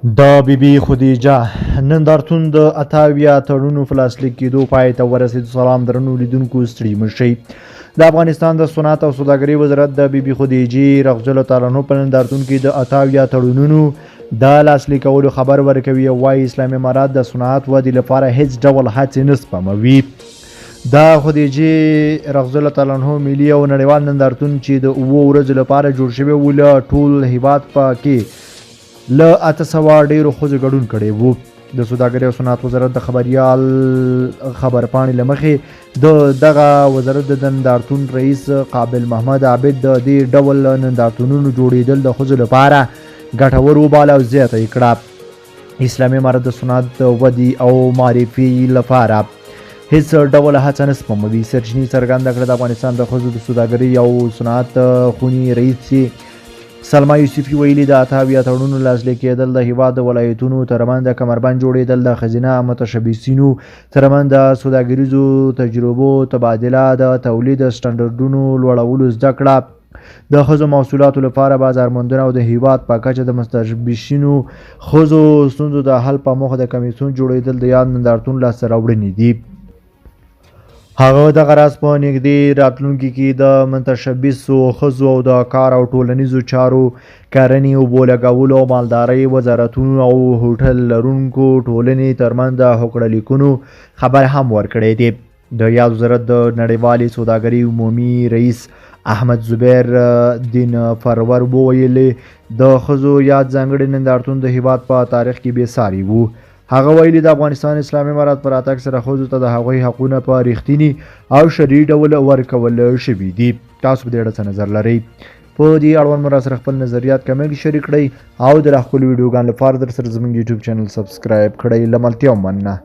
د بیبي خدیجه نندارتون د اتاویا تړونو په لاسلیک کېدو پای ته ورسېد. سلام درنو لیدونکو، ستړي مه شئ. د افغانستان د صنعت او سوداګرۍ وزارت د بیبي خدیجې رضی الله تعالی عنها په نندارتون کې د اتاویا تړونونو د لاسلیکولو خبر ورکوي او وایي اسلامي امارات د صنعت ودې لپاره هیڅ ډول هڅې نه سپموي. د خدیجې رضی الله تعالی عنها ملي او نړیوال نندارتون چې د 7 ورځو لپاره جوړ شوی و، له ټول هیواد کې له 800 ډیرو ښځو ګډون کړی و. د سوداګرۍ او صنعت وزارت د خبریال خبرپاڼې له مخې د دغه وزارت د نندارتون رئیس قابل محمد عابد د دې ډول نندارتونونو جوړېدل د ښځو لپاره ګټور وباله او زیاته یې کړه. اسلامي امارت د صنعت د ودې او معرفي لپاره هیڅ ډول هڅه نه سپموي. سرچینې څرګنده کړه د افغانستان د ښځو د سوداګرۍ او صنعت خونې رئیس چې سلما یوسفي ویلي د اتاویا تړونونو لاسلیک کېدل د هیواد د ولایتونو ترمنځ د کمربند جوړېدل، د ښځینه متشبثینو ترمنځ د سوداګریزو تجربو تبادله، د تولید سټنډرډونو لوړولو زده کړه، د ښځو محصولاتو لپاره بازار موندنه او د هیواد په کچه د متشبثینو ښځو ستونزو د حل په موخه د کمیسیون جوړېدل د یاد نندارتون لاسته راوړنې دي. هغه دغه راز په نږدې راتلونکي کې د متشبثو ښځو او د کار او ټولنیزو چارو، کرنې، اوبو لګولو او مالدارۍ وزارتونو او هوټل لرونکو ټولنې ترمنځ د هوکړلیکونو خبر هم ورکړی دی. د یاد وزارت د نړیوالې سوداګرۍ عمومي رئیس احمد زبیر دین فرور وویلې د ښځو یاد ځانګړی نندارتون د هیواد په تاریخ کې بې ساري و. هغه ویلي د افغانستان اسلامي امارت په راتګ سره ښځو ته د هغوی حقونه په رښتیني او شرعي ډول ورکول شوي دي. تاسو په دې اړه څه نظر لرئ؟ په دې اړوند مو راسره خپل نظریات کمنټ کې شریک کړئ او د لا ښکلو ویډیوګانو لپاره در سره زموږ یوټیوب چینل سبسکرایب کړئ. له ملتیا ومننه.